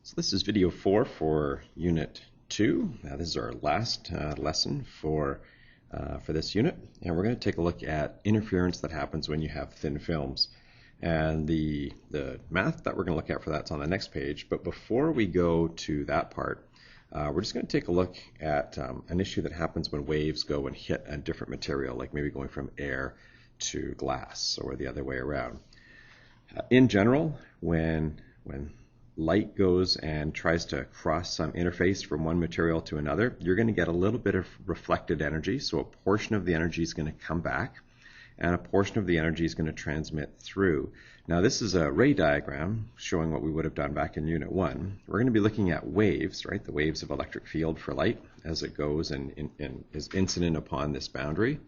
So this is video 4 for Unit 2. Now this is our last lesson for this unit, and we're going to take a look at interference that happens when you have thin films. And the math that we're going to look at for that's on the next page. But before we go to that part, we're just going to take a look at an issue that happens when waves go and hit a different material, like maybe going from air to glass or the other way around. In general, when light goes and tries to cross some interface from one material to another, you're going to get a little bit of reflected energy. So a portion of the energy is going to come back, and a portion of the energy is going to transmit through. Now this is a ray diagram showing what we would have done back in Unit 1. We're going to be looking at waves, right? The waves of electric field for light as it goes and is incident upon this boundary.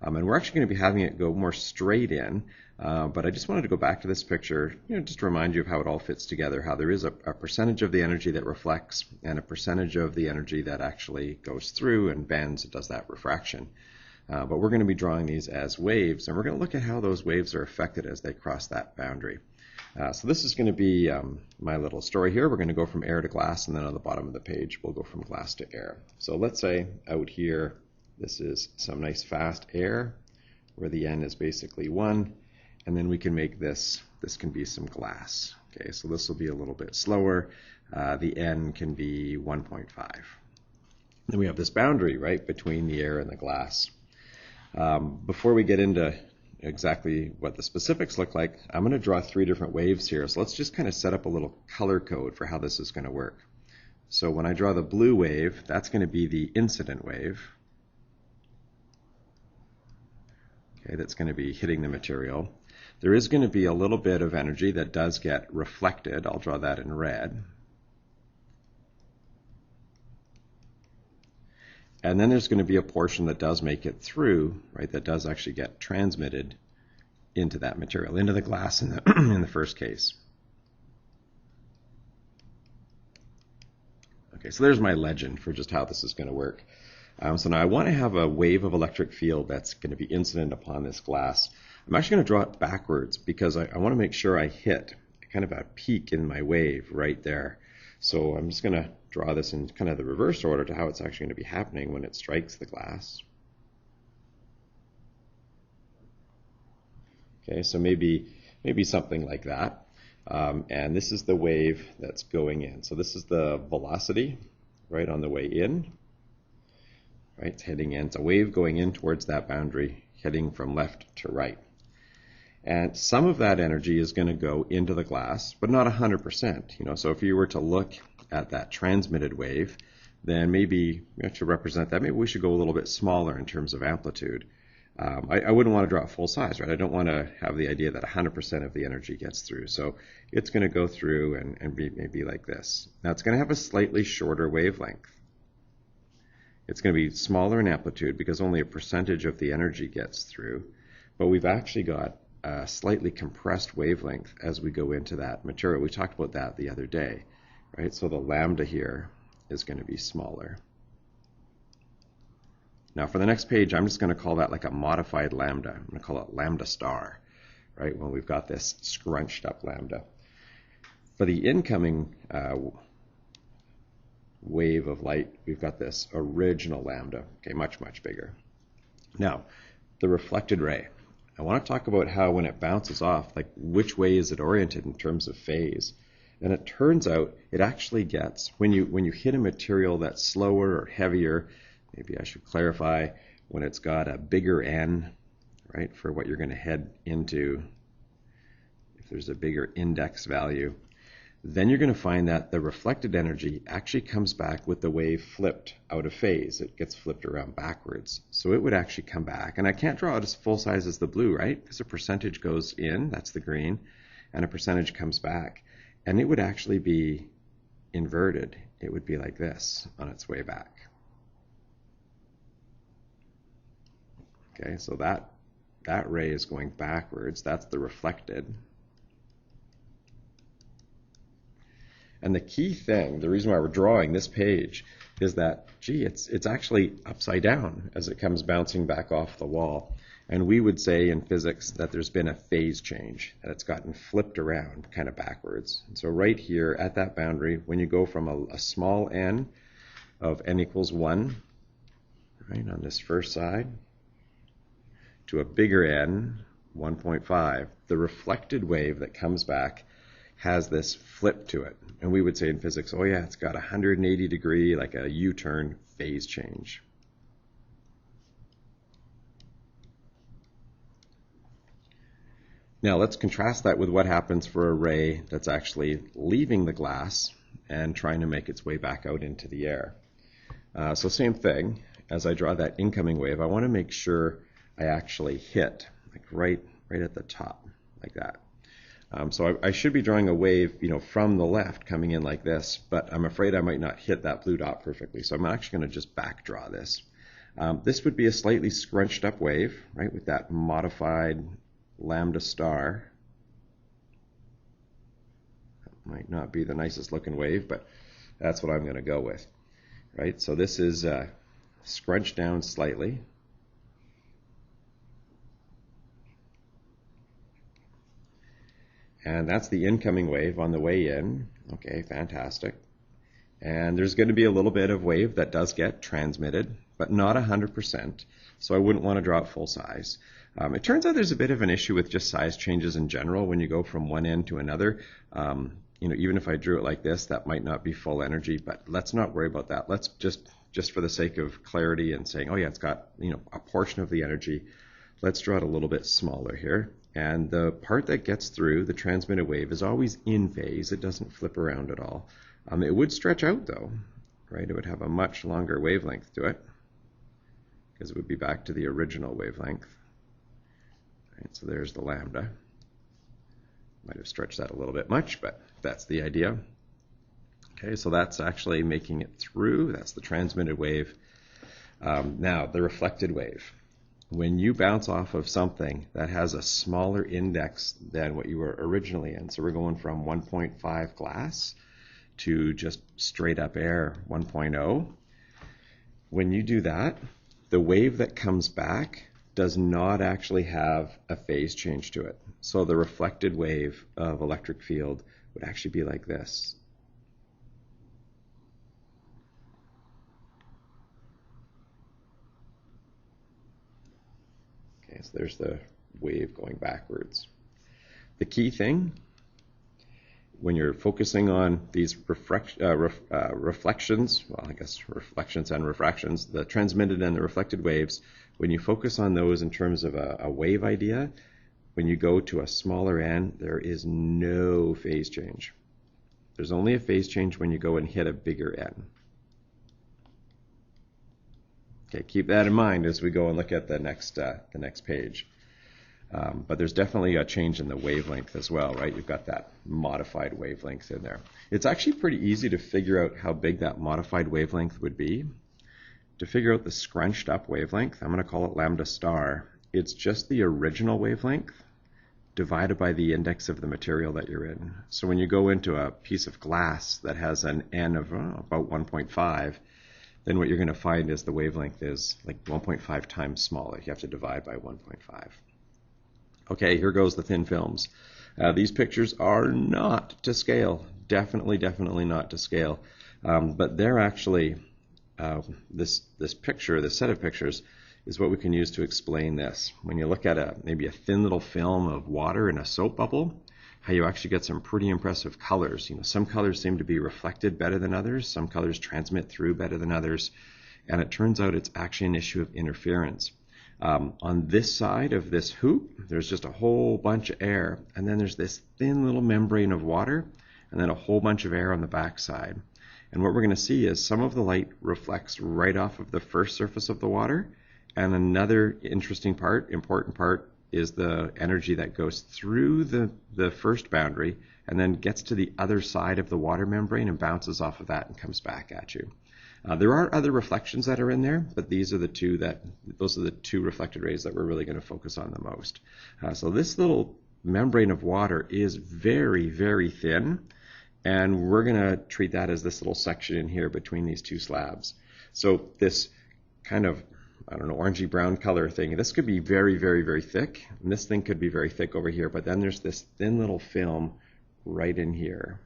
And we're actually going to be having it go more straight in, but I just wanted to go back to this picture, just to remind you of how it all fits together, how there is a percentage of the energy that reflects and a percentage of the energy that actually goes through and bends and does that refraction. But we're going to be drawing these as waves, and we're going to look at how those waves are affected as they cross that boundary. So this is going to be my little story here. We're going to go from air to glass, and then on the bottom of the page we'll go from glass to air. So let's say out here this is some nice fast air where the n is basically 1, and then we can make this can be some glass. Okay, so this will be a little bit slower. The n can be 1.5. Then we have this boundary right between the air and the glass. Before we get into exactly what the specifics look like, I'm going to draw 3 different waves here. So let's just kind of set up a little color code for how this is going to work. So when I draw the blue wave, that's going to be the incident wave. Okay, that's going to be hitting the material. There is going to be a little bit of energy that does get reflected. I'll draw that in red. And then there's going to be a portion that does make it through, right, that does actually get transmitted into that material, into the glass in the first case. Okay, so there's my legend for just how this is going to work. So now I want to have a wave of electric field that's going to be incident upon this glass. I'm actually going to draw it backwards because I want to make sure I hit kind of a peak in my wave right there. So I'm just going to draw this in kind of the reverse order to how it's actually going to be happening when it strikes the glass. Okay, so maybe something like that. And this is the wave that's going in. So this is the velocity right on the way in. Right, it's heading in. It's a wave going in towards that boundary, heading from left to right. And some of that energy is going to go into the glass, but not 100%. So if you were to look at that transmitted wave, then maybe to represent that, maybe we should go a little bit smaller in terms of amplitude. I wouldn't want to draw it full size, right? I don't want to have the idea that 100% of the energy gets through. So it's going to go through and be maybe like this. Now it's going to have a slightly shorter wavelength. It's going to be smaller in amplitude because only a percentage of the energy gets through, but we've actually got a slightly compressed wavelength as we go into that material. We talked about that the other day, right? So the lambda here is going to be smaller. Now for the next page, I'm just going to call that like a modified lambda. I'm going to call it lambda star, right? When we've got this scrunched up lambda. For the incoming wave of light, we've got this original lambda, okay, much bigger. Now, the reflected ray. I want to talk about how when it bounces off, like which way is it oriented in terms of phase. And it turns out it actually gets, when you hit a material that's slower or heavier, maybe I should clarify, when it's got a bigger N, right, for what you're going to head into, if there's a bigger index value, then you're going to find that the reflected energy actually comes back with the wave flipped out of phase. It gets flipped around backwards. So it would actually come back. And I can't draw it as full size as the blue, right? Because a percentage goes in, that's the green, and a percentage comes back. And it would actually be inverted. It would be like this on its way back. Okay, so that ray is going backwards. That's the reflected. And the key thing, the reason why we're drawing this page, is that, gee, it's actually upside down as it comes bouncing back off the wall. And we would say in physics that there's been a phase change, that it's gotten flipped around kind of backwards. And so right here at that boundary, when you go from a small n of n equals 1, right, on this first side, to a bigger n, 1.5, the reflected wave that comes back has this flip to it. And we would say in physics, oh yeah, it's got a 180 degree, like a U-turn phase change. Now let's contrast that with what happens for a ray that's actually leaving the glass and trying to make its way back out into the air. So same thing, as I draw that incoming wave, I want to make sure I actually hit, like right at the top, like that. So I should be drawing a wave, from the left coming in like this, but I'm afraid I might not hit that blue dot perfectly. So I'm actually going to just back draw this. This would be a slightly scrunched up wave, right, with that modified lambda star. That might not be the nicest looking wave, but that's what I'm going to go with, right? So this is scrunched down slightly. And that's the incoming wave on the way in. Okay, fantastic. And there's going to be a little bit of wave that does get transmitted, but not 100%. So I wouldn't want to draw it full size. It turns out there's a bit of an issue with just size changes in general when you go from one end to another. Even if I drew it like this, that might not be full energy, but let's not worry about that. Let's just for the sake of clarity and saying, oh yeah, it's got a portion of the energy, let's draw it a little bit smaller here. And the part that gets through, the transmitted wave, is always in phase. It doesn't flip around at all. It would stretch out though, right? It would have a much longer wavelength to it because it would be back to the original wavelength. Right, so there's the lambda. Might have stretched that a little bit much, but that's the idea. Okay, so that's actually making it through. That's the transmitted wave. Now, the reflected wave. When you bounce off of something that has a smaller index than what you were originally in, so we're going from 1.5 glass to just straight up air 1.0, when you do that, the wave that comes back does not actually have a phase change to it. So the reflected wave of electric field would actually be like this. Okay, so there's the wave going backwards. The key thing, when you're focusing on these reflections, well, I guess reflections and refractions, the transmitted and the reflected waves, when you focus on those in terms of a wave idea, when you go to a smaller n, there is no phase change. There's only a phase change when you go and hit a bigger n. Okay, keep that in mind as we go and look at the next page. But there's definitely a change in the wavelength as well, right? You've got that modified wavelength in there. It's actually pretty easy to figure out how big that modified wavelength would be. To figure out the scrunched up wavelength, I'm going to call it lambda star. It's just the original wavelength divided by the index of the material that you're in. So when you go into a piece of glass that has an n of about 1.5, then what you're going to find is the wavelength is like 1.5 times smaller. You have to divide by 1.5. Okay, here goes the thin films. These pictures are not to scale. Definitely not to scale. But they're actually, this set of pictures is what we can use to explain this. When you look at maybe a thin little film of water in a soap bubble, how you actually get some pretty impressive colors. Some colors seem to be reflected better than others. Some colors transmit through better than others. And it turns out it's actually an issue of interference. On this side of this hoop, there's just a whole bunch of air, and then there's this thin little membrane of water, and then a whole bunch of air on the back side. And what we're going to see is some of the light reflects right off of the first surface of the water, and another important part, is the energy that goes through the first boundary and then gets to the other side of the water membrane and bounces off of that and comes back at you. There are other reflections that are in there, but those are the two reflected rays that we're really going to focus on the most. So this little membrane of water is very, very thin, and we're going to treat that as this little section in here between these two slabs. So this kind of I don't know, orangey brown color thing. This could be very, very, very thick, and this thing could be very thick over here, but then there's this thin little film right in here,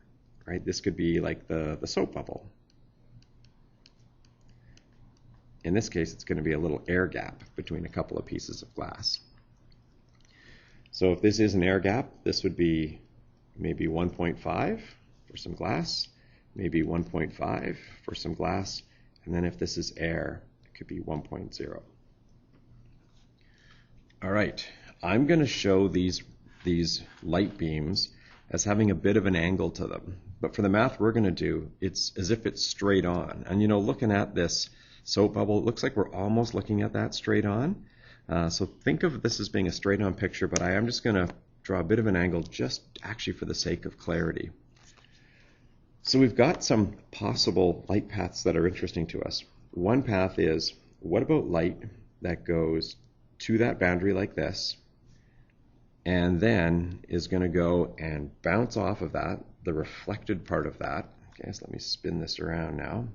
right? This could be like the soap bubble. In this case, it's going to be a little air gap between a couple of pieces of glass. So if this is an air gap, this would be maybe 1.5 for some glass, maybe 1.5 for some glass, and then if this is air, it could be 1.0. All right, I'm going to show these light beams as having a bit of an angle to them. But for the math we're going to do, it's as if it's straight on. And you know, looking at this soap bubble, it looks like we're almost looking at that straight on. So think of this as being a straight on picture, but I am just going to draw a bit of an angle just actually for the sake of clarity. So we've got some possible light paths that are interesting to us. One path is, what about light that goes to that boundary like this, and then is going to go and bounce off of that, the reflected part of that. Okay, so let me spin this around now,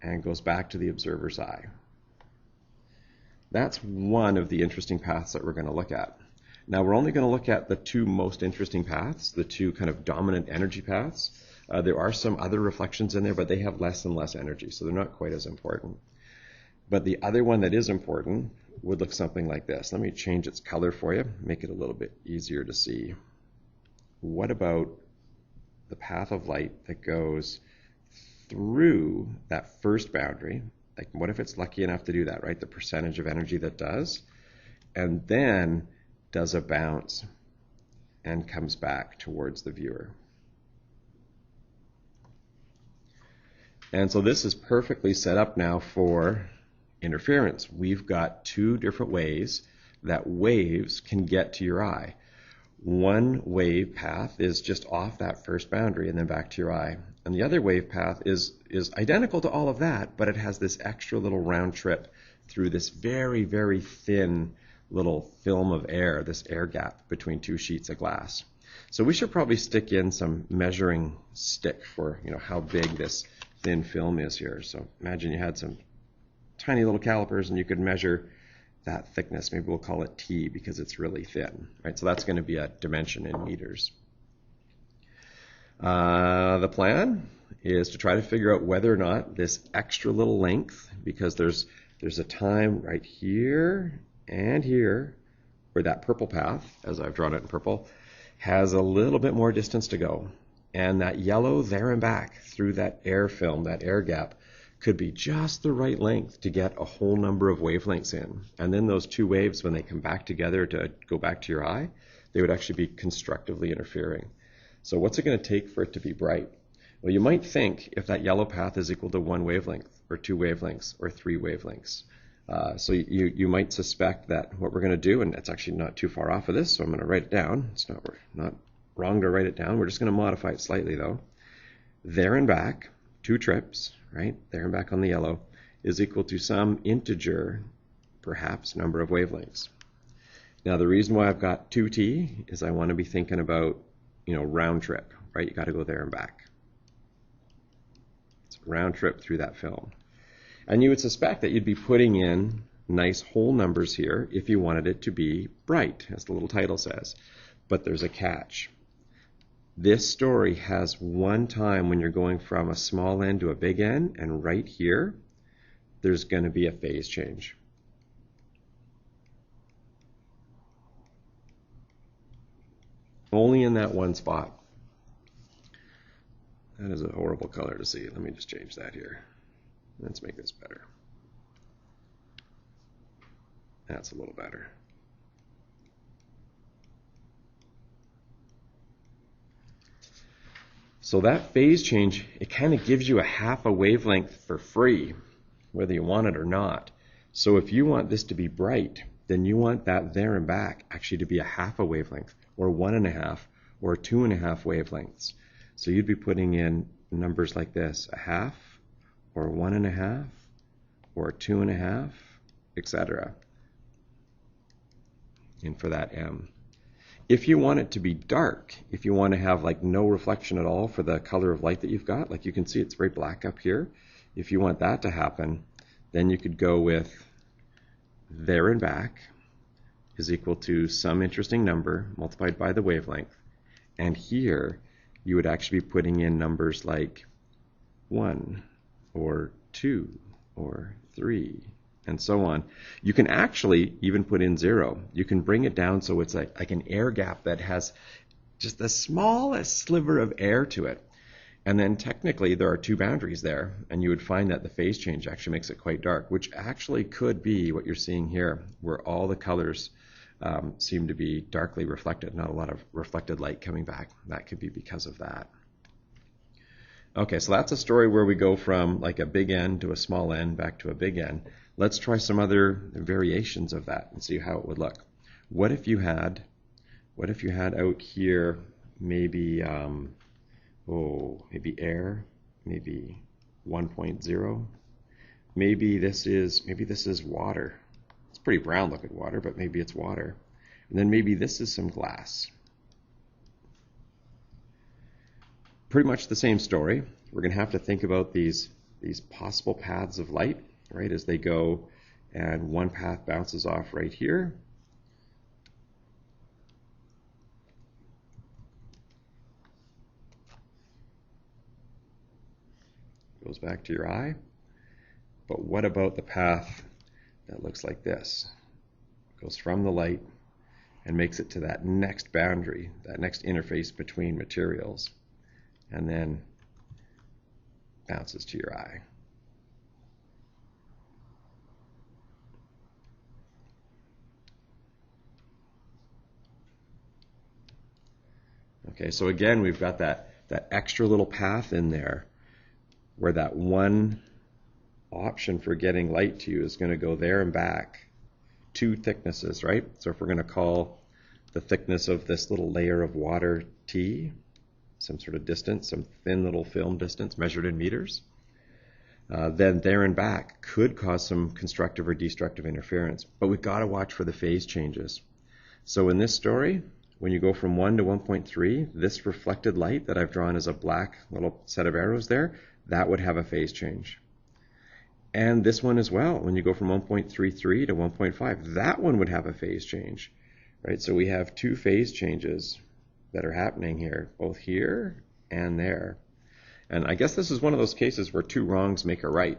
and goes back to the observer's eye. That's one of the interesting paths that we're going to look at. Now we're only going to look at the two most interesting paths, the two kind of dominant energy paths. There are some other reflections in there, but they have less and less energy, so they're not quite as important. But the other one that is important would look something like this. Let me change its color for you, make it a little bit easier to see. What about the path of light that goes through that first boundary? Like, what if it's lucky enough to do that, right? The percentage of energy that does, and then does a bounce and comes back towards the viewer. And so this is perfectly set up now for interference. We've got two different ways that waves can get to your eye. One wave path is just off that first boundary and then back to your eye. And the other wave path is identical to all of that, but it has this extra little round trip through this very, very thin little film of air, this air gap between two sheets of glass. So we should probably stick in some measuring stick for, you know, how big this thin film is here. So imagine you had some tiny little calipers and you could measure that thickness. Maybe we'll call it T because it's really thin, right? So that's going to be a dimension in meters. The plan is to try to figure out whether or not this extra little length, because there's a time right here and here where that purple path, as I've drawn it in purple, has a little bit more distance to go. And that yellow there and back through that air film, that air gap, could be just the right length to get a whole number of wavelengths in. And then those two waves, when they come back together to go back to your eye, they would actually be constructively interfering. So what's it going to take for it to be bright? Well, you might think if that yellow path is equal to one wavelength, or two wavelengths, or three wavelengths. So you might suspect that what we're going to do, and it's actually not too far off of this, so I'm going to write it down. It's not wrong to write it down. We're just going to modify it slightly though. There and back, two trips, right? There and back on the yellow is equal to some integer, perhaps number of wavelengths. Now the reason why I've got 2t is I want to be thinking about, you know, round trip, right? You got to go there and back. It's a round trip through that film. And you would suspect that you'd be putting in nice whole numbers here if you wanted it to be bright, as the little title says. But there's a catch. This story has one time when you're going from a small n to a big N, and right here, there's going to be a phase change. Only in that one spot. That is a horrible color to see. Let me just change that here. Let's make this better. That's a little better. So that phase change, it kind of gives you a half a wavelength for free, whether you want it or not. So if you want this to be bright, then you want that there and back actually to be a half a wavelength, or 1.5, or 2.5 wavelengths. So you'd be putting in numbers like this, a half, or 1.5, or 2.5, etc. And for that M. If you want it to be dark, if you want to have like no reflection at all for the color of light that you've got, like you can see it's very black up here. If you want that to happen, then you could go with there and back is equal to some interesting number multiplied by the wavelength. And here you would actually be putting in numbers like 1 or 2 or 3 and so on. You can actually even put in 0. You can bring it down so it's like an air gap that has just the smallest sliver of air to it. And then technically there are two boundaries there, and you would find that the phase change actually makes it quite dark, which actually could be what you're seeing here, where all the colors seem to be darkly reflected, not a lot of reflected light coming back. That could be because of that. Okay, so that's a story where we go from like a big N to a small n back to a big N. Let's try some other variations of that and see how it would look. What if you had out here maybe maybe air, maybe 1.0. Maybe this is water. It's pretty brown looking water, but maybe it's water. And then maybe this is some glass. Pretty much the same story. We're going to have to think about these possible paths of light, right, as they go, and one path bounces off right here. Goes back to your eye. But what about the path that looks like this? Goes from the light and makes it to that next boundary, that next interface between materials, and then bounces to your eye. Okay, so again, we've got that extra little path in there where that one option for getting light to you is going to go there and back, two thicknesses, right? So if we're going to call the thickness of this little layer of water T, some sort of distance, some thin little film distance measured in meters, then there and back could cause some constructive or destructive interference. But we've got to watch for the phase changes. So in this story, when you go from 1 to 1.3, this reflected light that I've drawn as a black little set of arrows there, that would have a phase change. And this one as well, when you go from 1.33 to 1.5, that one would have a phase change, right? So we have two phase changes that are happening here, both here and there. And I guess this is one of those cases where two wrongs make a right,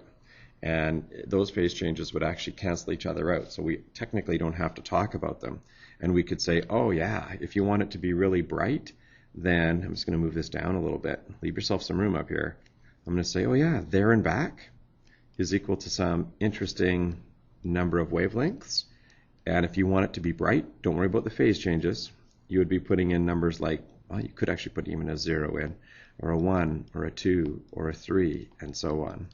and those phase changes would actually cancel each other out. So we technically don't have to talk about them. And we could say, oh yeah, if you want it to be really bright, then I'm just going to move this down a little bit. Leave yourself some room up here. I'm going to say, oh yeah, there and back is equal to some interesting number of wavelengths. And if you want it to be bright, don't worry about the phase changes. You would be putting in numbers like, well, you could actually put even a 0 in, or a 1, or a 2, or a 3, and so on.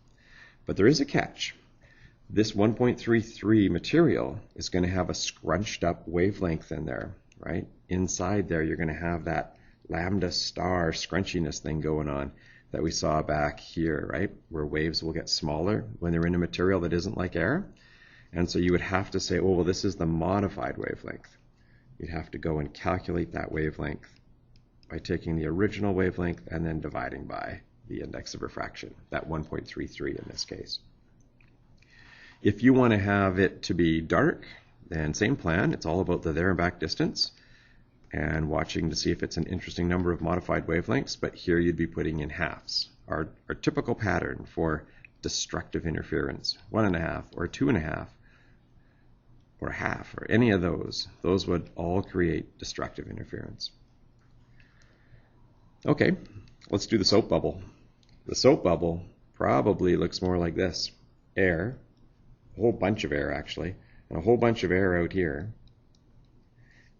But there is a catch. This 1.33 material is going to have a scrunched up wavelength in there, right? Inside there, you're going to have that lambda star scrunchiness thing going on that we saw back here, right? Where waves will get smaller when they're in a material that isn't like air. And so you would have to say, oh, well, this is the modified wavelength. You'd have to go and calculate that wavelength by taking the original wavelength and then dividing by the index of refraction, that 1.33 in this case. If you want to have it to be dark, then same plan. It's all about the there and back distance and watching to see if it's an interesting number of modified wavelengths, but here you'd be putting in halves. Our typical pattern for destructive interference, 1.5 or 2.5 or half or any of those would all create destructive interference. Okay, let's do the soap bubble. The soap bubble probably looks more like this. Air, a whole bunch of air actually, and a whole bunch of air out here,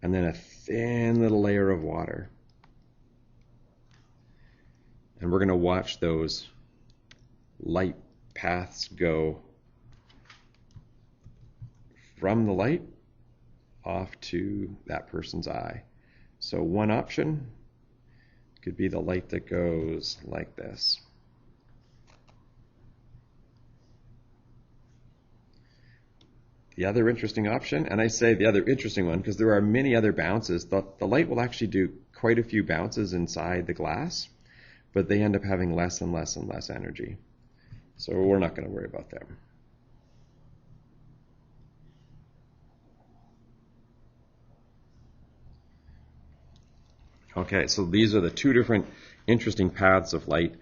and then a thin little layer of water. And we're going to watch those light paths go from the light off to that person's eye. So one option could be the light that goes like this. The other interesting option, and I say the other interesting one because there are many other bounces, the light will actually do quite a few bounces inside the glass, but they end up having less and less and less energy. So we're not going to worry about them. Okay, so these are the two different interesting paths of light.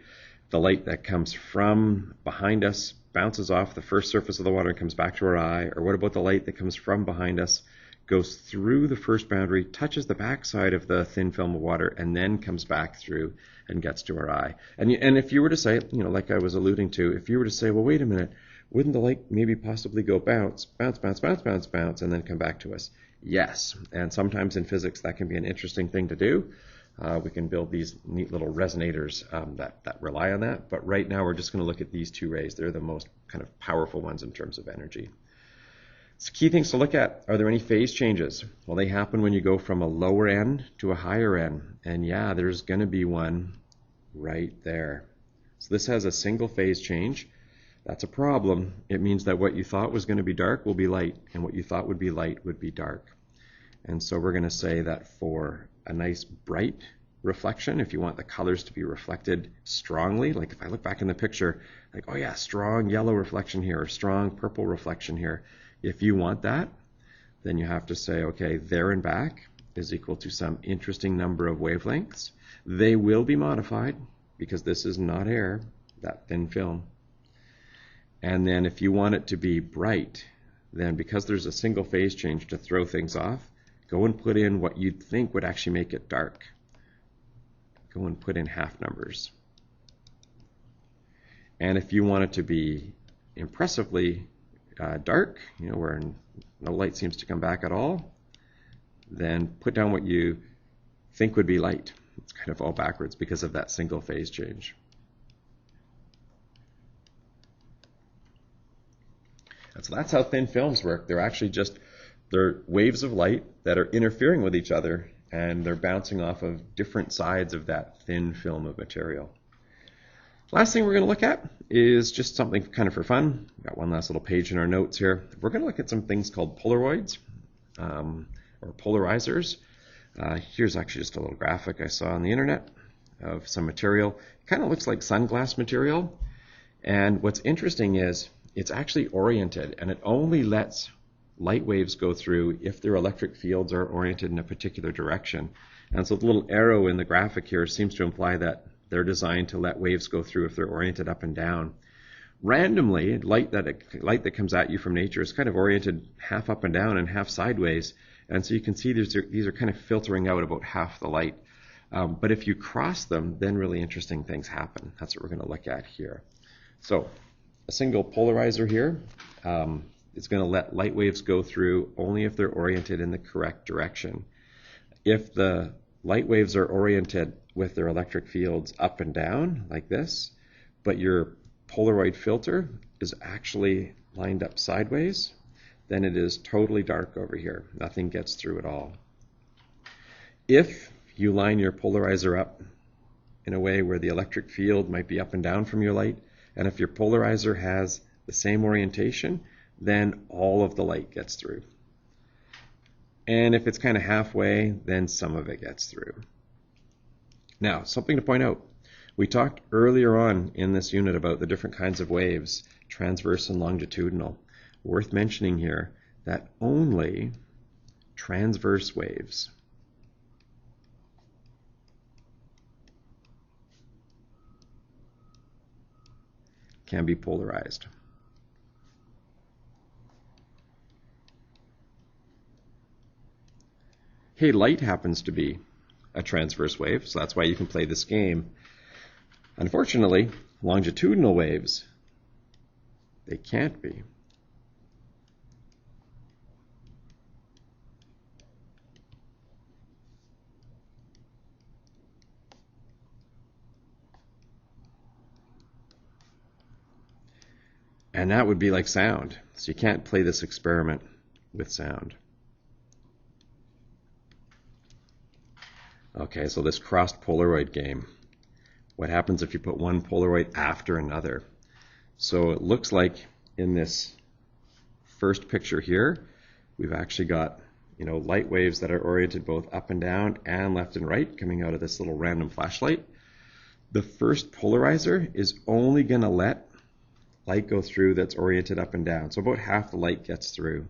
The light that comes from behind us, bounces off the first surface of the water and comes back to our eye. Or what about the light that comes from behind us, goes through the first boundary, touches the backside of the thin film of water, and then comes back through and gets to our eye. And if you were to say, like I was alluding to, if you were to say, well, wait a minute, wouldn't the light maybe possibly go bounce, bounce, bounce, bounce, bounce, bounce, and then come back to us? Yes, and sometimes in physics that can be an interesting thing to do. We can build these neat little resonators that rely on that. But right now we're just going to look at these two rays. They're the most kind of powerful ones in terms of energy. So key things to look at. Are there any phase changes? Well, they happen when you go from a lower end to a higher end. And yeah, there's going to be one right there. So this has a single phase change. That's a problem. It means that what you thought was going to be dark will be light, and what you thought would be light would be dark. And so we're going to say that for a nice bright reflection, if you want the colors to be reflected strongly, like if I look back in the picture, like, oh yeah, strong yellow reflection here, or strong purple reflection here. If you want that, then you have to say, okay, there and back is equal to some interesting number of wavelengths. They will be modified because this is not air, that thin film. And then if you want it to be bright, then because there's a single phase change to throw things off, go and put in what you'd think would actually make it dark. Go and put in half numbers. And if you want it to be impressively dark, where no light seems to come back at all, then put down what you think would be light. It's kind of all backwards because of that single phase change. So that's how thin films work. They're actually they're waves of light that are interfering with each other, and they're bouncing off of different sides of that thin film of material. Last thing we're going to look at is just something kind of for fun. We've got one last little page in our notes here. We're going to look at some things called Polaroids or polarizers. Here's actually just a little graphic I saw on the internet of some material. It kind of looks like sunglass material. And what's interesting is it's actually oriented, and it only lets light waves go through if their electric fields are oriented in a particular direction. And so the little arrow in the graphic here seems to imply that they're designed to let waves go through if they're oriented up and down. Randomly, light that comes at you from nature is kind of oriented half up and down and half sideways. And so you can see these are kind of filtering out about half the light. But if you cross them, then really interesting things happen. That's what we're going to look at here. So a single polarizer here is going to let light waves go through only if they're oriented in the correct direction. If the light waves are oriented with their electric fields up and down like this, but your Polaroid filter is actually lined up sideways, then it is totally dark over here. Nothing gets through at all. If you line your polarizer up in a way where the electric field might be up and down from your light, and if your polarizer has the same orientation, then all of the light gets through. And if it's kind of halfway, then some of it gets through. Now, something to point out. We talked earlier on in this unit about the different kinds of waves, transverse and longitudinal. Worth mentioning here that only transverse waves can be polarized. Hey, light happens to be a transverse wave, so that's why you can play this game. Unfortunately, longitudinal waves, they can't be. And that would be like sound. So you can't play this experiment with sound. Okay, so this crossed Polaroid game. What happens if you put one Polaroid after another? So it looks like in this first picture here, we've actually got light waves that are oriented both up and down and left and right coming out of this little random flashlight. The first polarizer is only going to let light go through that's oriented up and down. So about half the light gets through.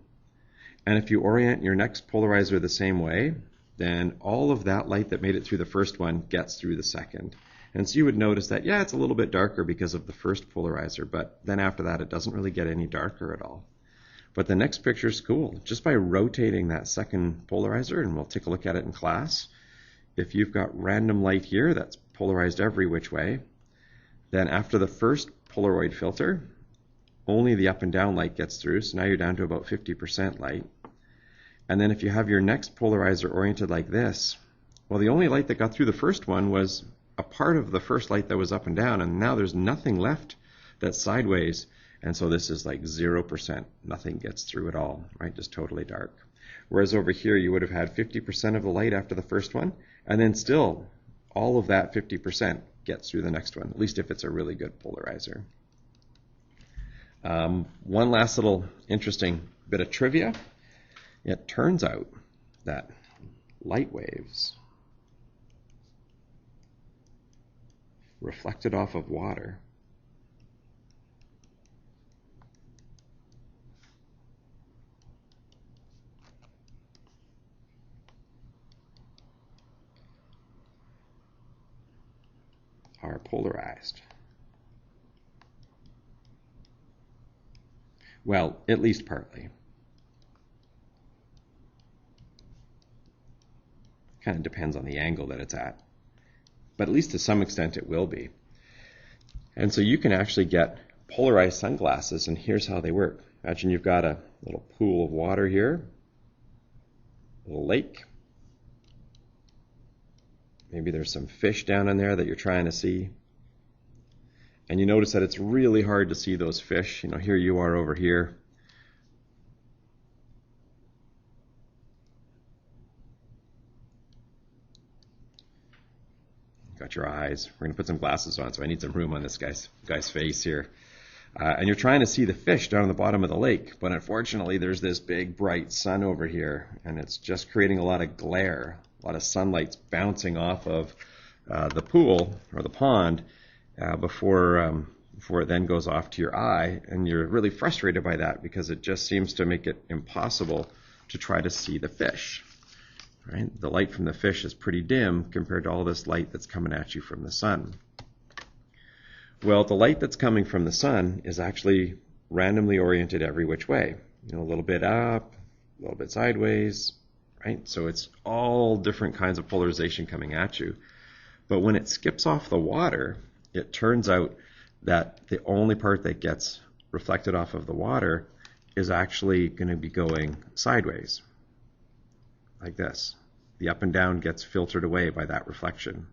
And if you orient your next polarizer the same way, then all of that light that made it through the first one gets through the second. And so you would notice that, yeah, it's a little bit darker because of the first polarizer, but then after that it doesn't really get any darker at all. But the next picture is cool. Just by rotating that second polarizer, and we'll take a look at it in class, if you've got random light here that's polarized every which way, then after the first Polaroid filter, only the up and down light gets through, so now you're down to about 50% light. And then if you have your next polarizer oriented like this, well, the only light that got through the first one was a part of the first light that was up and down, and now there's nothing left that's sideways, and so this is like 0%. Nothing gets through at all, right? Just totally dark. Whereas over here you would have had 50% of the light after the first one, and then still all of that 50% gets through the next one, at least if it's a really good polarizer. One last little interesting bit of trivia. It turns out that light waves reflected off of water are polarized. Well, at least partly. Kind of depends on the angle that it's at. But at least to some extent it will be. And so you can actually get polarized sunglasses, and here's how they work. Imagine you've got a little pool of water here, a little lake. Maybe there's some fish down in there that you're trying to see. And you notice that it's really hard to see those fish. You know, here you are over here. Got your eyes. We're going to put some glasses on, so I need some room on this guy's face here. And you're trying to see the fish down on the bottom of the lake, but unfortunately there's this big bright sun over here, and it's just creating a lot of glare. A lot of sunlight's bouncing off of the pool or the pond before it then goes off to your eye, and you're really frustrated by that because it just seems to make it impossible to try to see the fish. Right? The light from the fish is pretty dim compared to all this light that's coming at you from the sun. Well, the light that's coming from the sun is actually randomly oriented every which way. You know, a little bit up, a little bit sideways, right? So it's all different kinds of polarization coming at you. But when it skips off the water, it turns out that the only part that gets reflected off of the water is actually going to be going sideways, like this. The up and down gets filtered away by that reflection.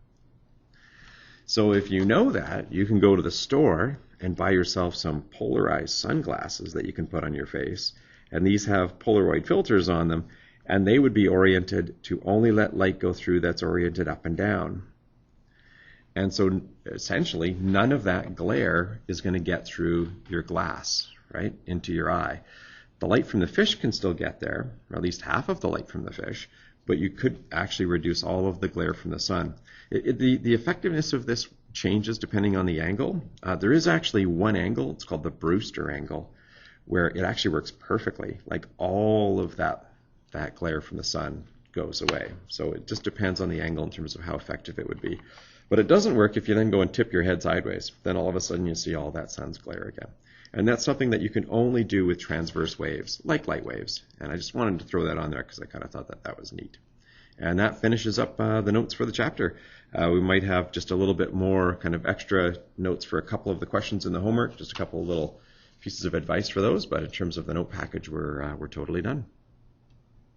So if you know that, you can go to the store and buy yourself some polarized sunglasses that you can put on your face. And these have Polaroid filters on them, and they would be oriented to only let light go through that's oriented up and down. And so essentially none of that glare is going to get through your glass, right, into your eye. The light from the fish can still get there, or at least half of the light from the fish, but you could actually reduce all of the glare from the sun. The effectiveness of this changes depending on the angle. There is actually one angle, it's called the Brewster angle, where it actually works perfectly. Like all of that glare from the sun goes away. So it just depends on the angle in terms of how effective it would be. But it doesn't work if you then go and tip your head sideways. Then all of a sudden you see all that sun's glare again. And that's something that you can only do with transverse waves, like light waves. And I just wanted to throw that on there because I kind of thought that was neat. And that finishes up the notes for the chapter. We might have just a little bit more kind of extra notes for a couple of the questions in the homework, just a couple of little pieces of advice for those. But in terms of the note package, we're totally done.